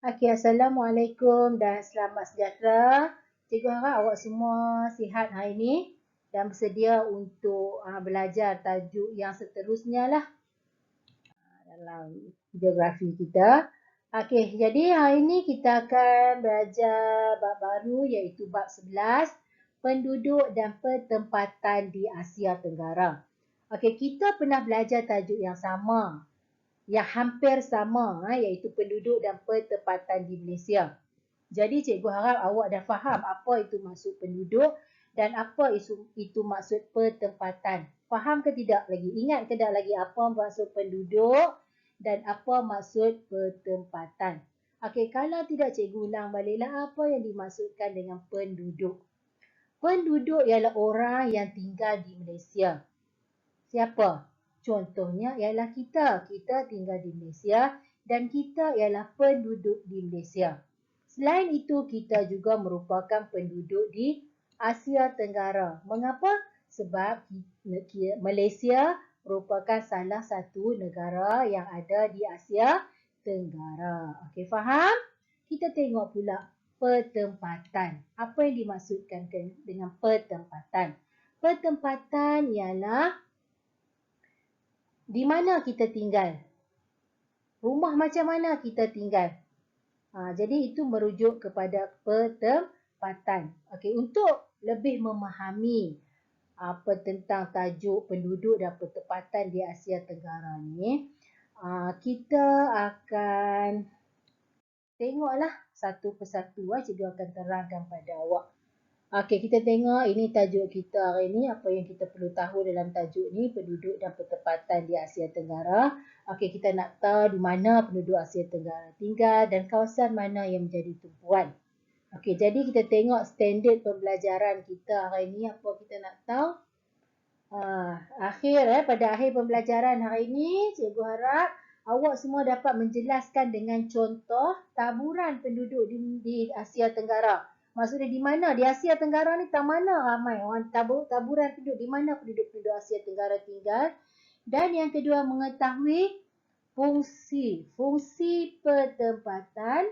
Okey, Assalamualaikum dan selamat sejahtera. Cikgu harap awak semua sihat hari ini dan bersedia untuk belajar tajuk yang seterusnya lah dalam geografi kita. Okey, jadi hari ini kita akan belajar bab baru iaitu bab 11, penduduk dan pertempatan di Asia Tenggara. Okey, kita pernah belajar tajuk yang sama, yang hampir sama iaitu penduduk dan pertempatan di Malaysia. Jadi cikgu harap awak dah faham apa itu maksud penduduk dan apa itu maksud pertempatan. Faham ke tidak lagi? Ingat ke tak lagi apa maksud penduduk dan apa maksud pertempatan? Okey, kalau tidak cikgu ulang baliklah apa yang dimaksudkan dengan penduduk. Penduduk ialah orang yang tinggal di Malaysia. Siapa? Contohnya ialah kita. Kita tinggal di Malaysia dan kita ialah penduduk di Malaysia. Selain itu, kita juga merupakan penduduk di Asia Tenggara. Mengapa? Sebab Malaysia merupakan salah satu negara yang ada di Asia Tenggara. Okey, faham? Kita tengok pula pertempatan. Apa yang dimaksudkan dengan pertempatan? Pertempatan ialah di mana kita tinggal. Rumah macam mana kita tinggal. Jadi itu merujuk kepada pertempatan. Okey, untuk lebih memahami apa tentang tajuk penduduk dan pertempatan di Asia Tenggara ni, kita akan tengoklah satu persatu. Cikgu akan terangkan pada awak. Okey, kita tengok ini tajuk kita hari ini. Apa yang kita perlu tahu dalam tajuk ni, penduduk dan pertempatan di Asia Tenggara. Okey, kita nak tahu di mana penduduk Asia Tenggara tinggal dan kawasan mana yang menjadi tumpuan. Okey, jadi kita tengok standard pembelajaran kita hari ini. Apa kita nak tahu? Pada akhir pembelajaran hari ini, cikgu harap awak semua dapat menjelaskan dengan contoh taburan penduduk di Asia Tenggara. Maksudnya di mana? Di Asia Tenggara ni tak mana ramai orang taburan penduduk. Di mana penduduk-penduduk Asia Tenggara tinggal. Dan yang kedua, mengetahui fungsi pertempatan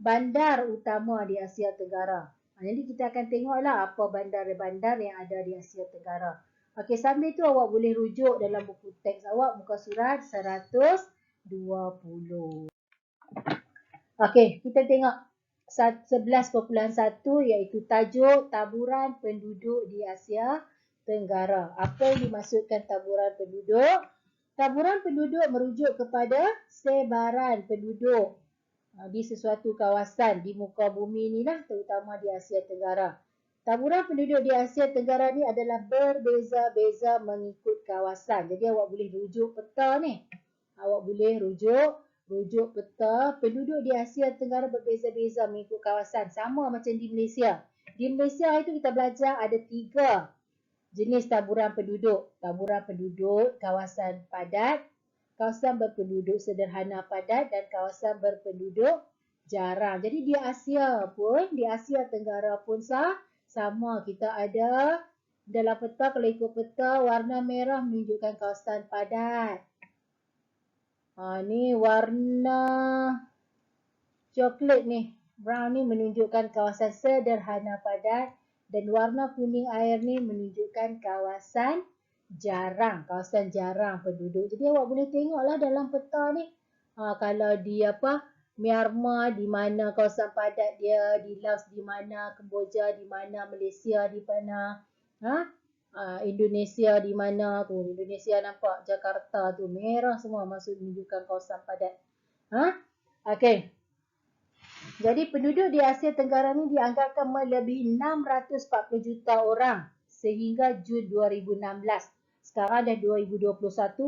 bandar utama di Asia Tenggara. Jadi kita akan tengoklah apa bandar-bandar yang ada di Asia Tenggara. Okey, sambil tu awak boleh rujuk dalam buku teks awak muka surat 120. Okey, kita tengok 11.1 iaitu tajuk taburan penduduk di Asia Tenggara. Apa yang dimaksudkan taburan penduduk? Taburan penduduk merujuk kepada sebaran penduduk di sesuatu kawasan di muka bumi ni lah, terutama di Asia Tenggara. Taburan penduduk di Asia Tenggara ni adalah berbeza-beza mengikut kawasan. Jadi awak boleh rujuk peta ni. Awak boleh rujuk peta penduduk di Asia Tenggara berbeza-beza mengikut kawasan. Sama macam di Malaysia. Di Malaysia itu kita belajar ada 3 jenis taburan penduduk. Taburan penduduk kawasan padat, kawasan berpenduduk sederhana padat dan kawasan berpenduduk jarang. Jadi di Asia Tenggara pun sama. Kita ada dalam peta, kalau ikut peta, warna merah menunjukkan kawasan padat. Ni warna coklat ni, brown ni menunjukkan kawasan sederhana padat dan warna kuning air ni menunjukkan kawasan jarang penduduk. Jadi awak boleh tengoklah dalam peta ni. Kalau di Myanmar di mana kawasan padat dia, di Laos di mana, Kemboja di mana, Malaysia di mana, Indonesia di mana tu. Indonesia nampak Jakarta tu merah semua, maksud menunjukkan kawasan padat. Okey. Jadi penduduk di Asia Tenggara ni dianggarkan melebihi 640 juta orang sehingga Jun 2016. Sekarang dah 2021,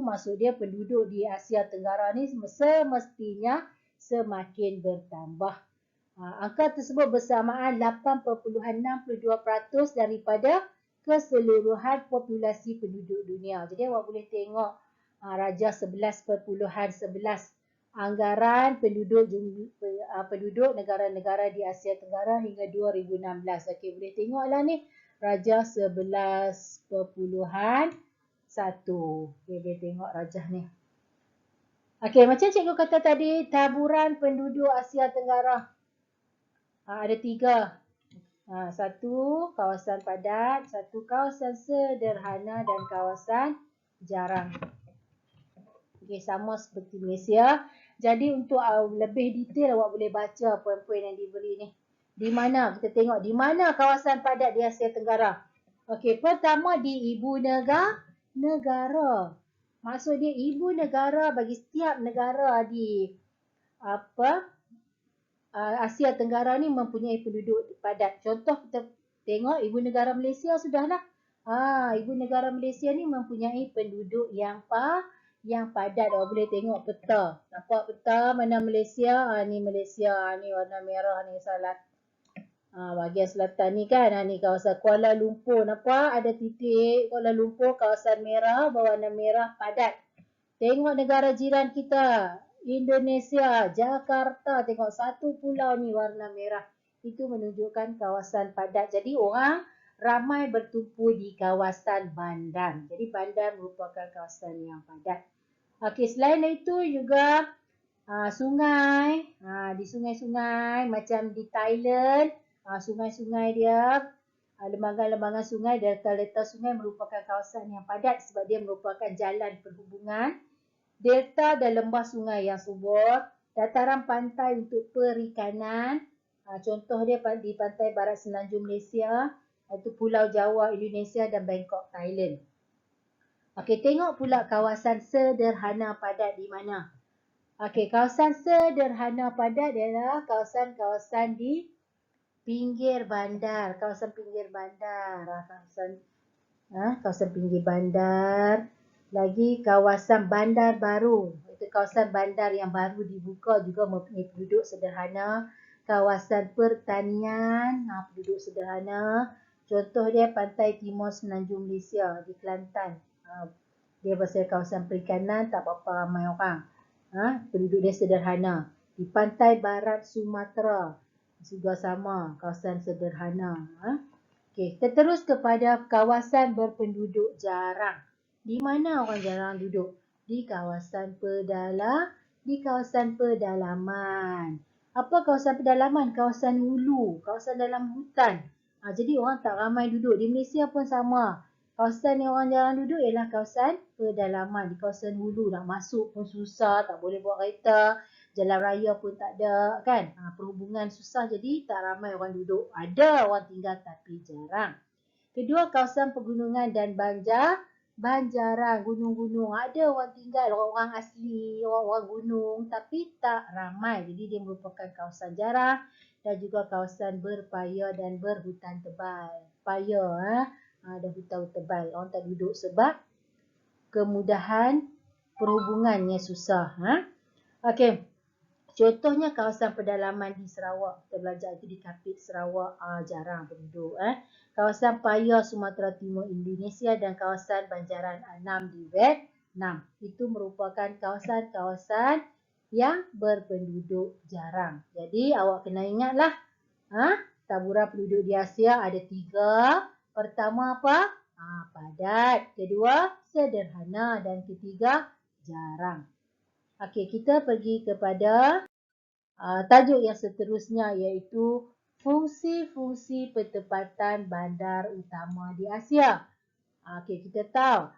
maksud dia penduduk di Asia Tenggara ni semestinya semakin bertambah. Angka tersebut bersamaan 8.62% daripada keseluruhan populasi penduduk dunia. Jadi awak boleh tengok Rajah 11.11 anggaran penduduk negara-negara di Asia Tenggara hingga 2016. Okey, boleh tengoklah ni Rajah 11.1. Okey, boleh tengok rajah ni. Okey, macam cikgu kata tadi, taburan penduduk Asia Tenggara. Ada 3. Satu kawasan padat, satu kawasan sederhana dan kawasan jarang. Okey, sama seperti Malaysia. Jadi untuk lebih detail awak boleh baca poin-poin yang diberi ni. Di mana kita tengok di mana kawasan padat di Asia Tenggara. Okey, pertama di ibu negara. Maksud dia ibu negara bagi setiap negara di Asia Tenggara ni mempunyai penduduk padat. Contoh kita tengok ibu negara Malaysia sudahlah. Ibu negara Malaysia ni mempunyai penduduk yang padat. Awak boleh tengok peta. Nampak peta mana Malaysia? Ni Malaysia, ni warna merah ni salat. Bahagian selatan ni kan, ni kawasan Kuala Lumpur. Nampak ada titik Kuala Lumpur, kawasan merah, berwarna merah padat. Tengok negara jiran kita, Indonesia, Jakarta. Tengok satu pulau ni warna merah. Itu menunjukkan kawasan padat. Jadi orang ramai bertumpu di kawasan bandar. Jadi bandar merupakan kawasan yang padat. Okey, selain itu juga sungai. Di sungai-sungai macam di Thailand, sungai-sungai dia, lembaga-lembaga sungai, delta-delta sungai merupakan kawasan yang padat sebab dia merupakan jalan perhubungan. Delta dan lembah sungai yang subur, dataran pantai untuk perikanan. Contoh dia di pantai barat semenanjung Malaysia, iaitu Pulau Jawa Indonesia dan Bangkok Thailand. Okey, tengok pula kawasan sederhana padat di mana. Okey, kawasan sederhana padat adalah kawasan-kawasan di pinggir bandar. Kawasan pinggir bandar. Kawasan pinggir bandar. Lagi kawasan bandar baru. Itu kawasan bandar yang baru dibuka juga mempunyai penduduk sederhana. Kawasan pertanian, penduduk sederhana. Contoh dia Pantai Timur Semenanjung Malaysia di Kelantan. Dia pasal kawasan perikanan, tak berapa ramai orang. Penduduk dia sederhana. Di Pantai Barat Sumatera juga sama, kawasan sederhana. Okey, kita terus kepada kawasan berpenduduk jarang. Di mana orang jarang duduk? Di kawasan pedalaman. Apa kawasan pedalaman? Kawasan hulu, kawasan dalam hutan. Jadi orang tak ramai duduk. Di Malaysia pun sama. Kawasan yang orang jarang duduk ialah kawasan pedalaman. Di kawasan hulu nak masuk pun susah, tak boleh bawa kereta, jalan raya pun tak ada kan. Perhubungan susah jadi tak ramai orang duduk. Ada orang tinggal tapi jarang. Kedua, kawasan pegunungan dan banjaran, gunung-gunung. Ada orang tinggal, orang asli, orang gunung tapi tak ramai. Jadi dia merupakan kawasan jarang dan juga kawasan berpaya dan berhutan tebal. Paya, ada hutan tebal. Orang tak duduk sebab kemudahan perhubungannya susah. Okey. Contohnya kawasan pedalaman di Sarawak. Kita belajar itu di Kapit Sarawak. Jarang penduduk. Kawasan Paya Sumatera Timur Indonesia dan kawasan Banjaran Anam di Vietnam. Itu merupakan kawasan-kawasan yang berpenduduk jarang. Jadi awak kena ingatlah. Taburan penduduk di Asia ada 3. Pertama apa? Padat. Kedua, sederhana. Dan ketiga, jarang. Okey, kita pergi kepada tajuk yang seterusnya iaitu fungsi-fungsi pertempatan bandar utama di Asia. Okey, kita tahu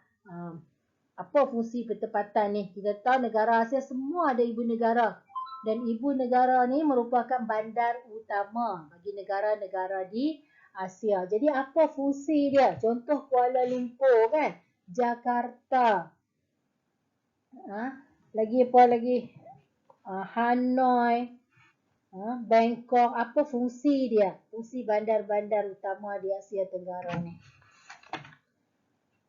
apa fungsi pertempatan ni. Kita tahu negara Asia semua ada ibu negara. Dan ibu negara ni merupakan bandar utama bagi negara-negara di Asia. Jadi apa fungsi dia? Contoh Kuala Lumpur kan? Jakarta. Lagi apa lagi? Hanoi, Bangkok. Apa fungsi dia? Fungsi bandar-bandar utama di Asia Tenggara ni.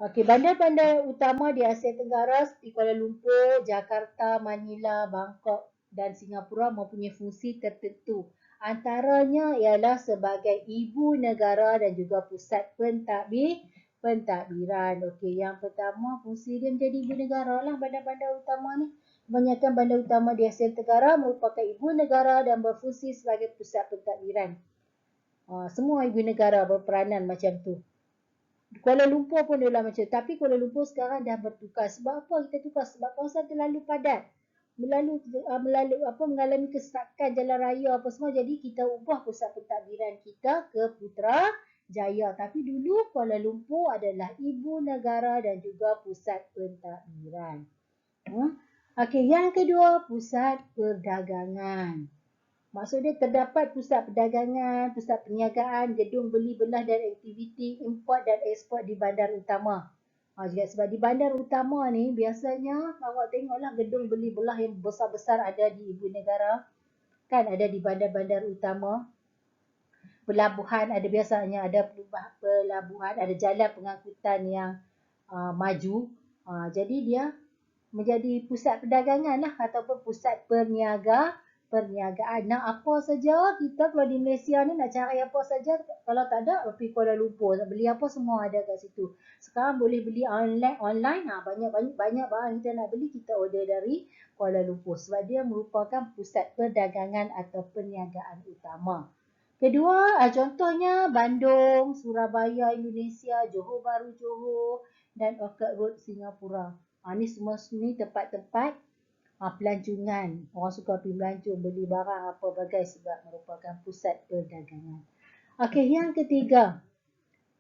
Okey, bandar-bandar utama di Asia Tenggara seperti Kuala Lumpur, Jakarta, Manila, Bangkok dan Singapura mempunyai fungsi tertentu. Antaranya ialah sebagai ibu negara dan juga pusat pentadbiran. Okey, yang pertama fungsi dia menjadi ibu negara lah bandar-bandar utama ni. Kebanyakan bandar utama di Asia Tenggara merupakan ibu negara dan berfungsi sebagai pusat pentadbiran. Semua ibu negara berperanan macam tu. Kuala Lumpur pun adalah macam tu. Tapi Kuala Lumpur sekarang dah bertukar. Sebab apa kita tukar? Sebab kawasan terlalu padat. mengalami kesesakan jalan raya apa semua, jadi kita ubah pusat pentadbiran kita ke Putrajaya. Tapi dulu Kuala Lumpur adalah ibu negara dan juga pusat pentadbiran. Okey, yang kedua, pusat perdagangan. Maksudnya terdapat pusat perdagangan, pusat perniagaan, gedung beli belah dan aktiviti import dan ekspor di bandar utama. Juga sebab di bandar utama ni biasanya awak tengoklah gedung beli belah yang besar-besar ada di ibu negara. Kan ada di bandar-bandar utama. Pelabuhan ada, biasanya ada pelabuhan, ada jalan pengangkutan yang maju. Jadi dia menjadi pusat perdagangan lah ataupun pusat perniagaan. Nak apa saja kita kalau di Malaysia ni nak cari apa saja, kalau tak ada pergi Kuala Lumpur, nak beli apa semua ada kat situ. Sekarang boleh beli online. Banyak barang kita nak beli, kita order dari Kuala Lumpur sebab dia merupakan pusat perdagangan atau perniagaan utama. Kedua, contohnya Bandung, Surabaya, Indonesia, Johor Bahru, Johor dan Orchard Road, Singapura. Ni semua ni tempat-tempat pelancongan. Orang suka pergi melancong, beli barang apa bagai sebab merupakan pusat perdagangan. Okey, yang ketiga,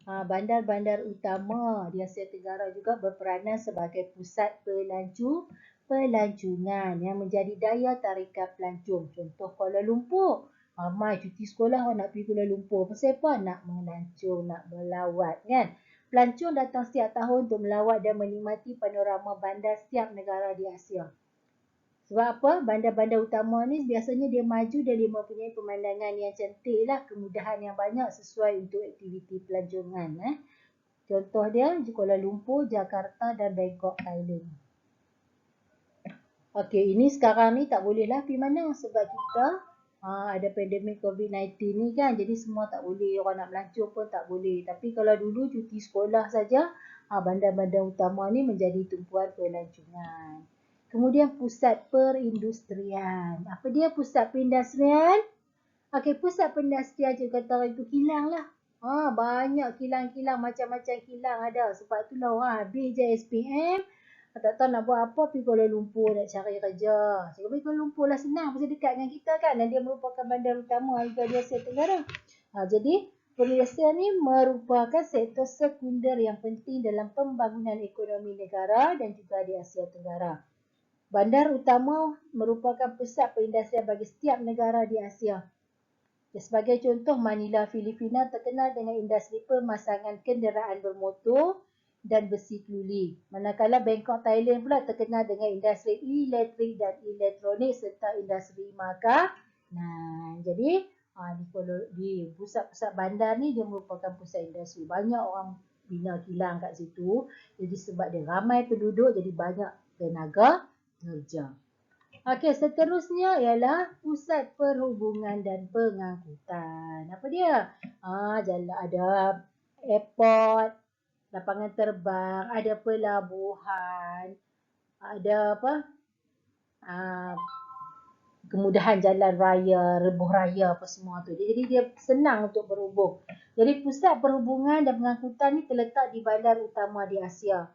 bandar-bandar utama di Asia Tenggara juga berperanan sebagai pusat pelancongan yang menjadi daya tarikan pelancong. Contoh Kuala Lumpur. Ramai cuti sekolah orang nak pergi Kuala Lumpur. Pasal apa? Nak melancong, nak melawat kan. Pelancong datang setiap tahun untuk melawat dan menikmati panorama bandar setiap negara di Asia. Sebab apa? Bandar-bandar utama ni biasanya dia maju dan dia mempunyai pemandangan yang cantik lah, kemudahan yang banyak sesuai untuk aktiviti pelancongan. Contoh dia di Kuala Lumpur, Jakarta dan Bangkok, Thailand. Okey, ini sekarang ni tak boleh lah pergi mana sebab kita ada pandemik COVID-19 ni kan, jadi semua tak boleh, orang nak melancong pun tak boleh. Tapi kalau dulu cuti sekolah saja, bandar-bandar utama ni menjadi tumpuan pelancongan. Kemudian pusat perindustrian. Apa dia pusat perindustrian? Okey, pusat perindustrian je kata orang itu kilang lah. Banyak kilang-kilang, macam-macam kilang ada. Sebab itulah orang habis je SPM, tak tahu nak buat apa, pergi Kuala Lumpur nak cari kerja. Cakap pergi Kuala Lumpur lah, senang, pasal dekat dengan kita kan. Dan dia merupakan bandar utama juga di Asia Tenggara. Jadi perindustrian ni merupakan sektor sekunder yang penting dalam pembangunan ekonomi negara dan juga di Asia Tenggara. Bandar utama merupakan pusat perindustrian bagi setiap negara di Asia. Sebagai contoh, Manila, Filipina terkenal dengan industri pemasangan kenderaan bermotor dan besi kluli. Manakala Bangkok, Thailand pula terkenal dengan industri elektrik dan elektronik serta industri makanan. Jadi di pusat-pusat bandar ni dia merupakan pusat industri. Banyak orang bina kilang kat situ. Jadi sebab dia ramai penduduk, jadi banyak tenaga kerja. Okey, seterusnya ialah pusat perhubungan dan pengangkutan. Apa dia? Jalan, ada airport, lapangan terbang, ada pelabuhan, ada apa? Kemudahan jalan raya, rebuh raya apa semua tu. Jadi dia senang untuk berhubung. Jadi pusat perhubungan dan pengangkutan ni terletak di bandar utama di Asia.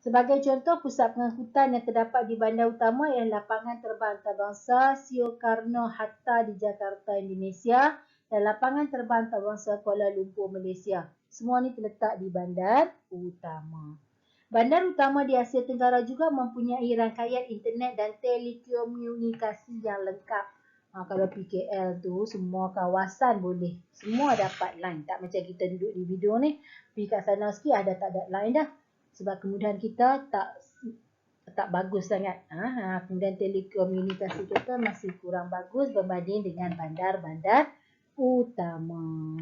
Sebagai contoh, pusat pengangkutan yang terdapat di bandar utama ialah lapangan terbang antarabangsa Soekarno-Hatta di Jakarta, Indonesia dan lapangan terbang antarabangsa Kuala Lumpur, Malaysia. Semua ni terletak di bandar utama. Bandar utama di Asia Tenggara juga mempunyai rangkaian internet dan telekomunikasi yang lengkap. Kalau PKL tu semua kawasan boleh, semua dapat line. Tak macam kita duduk di video ni, pergi kat sana sikit ada tak ada line dah. Sebab kemudahan kita tak bagus sangat. Kemudian telekomunikasi kita masih kurang bagus berbanding dengan bandar-bandar utama.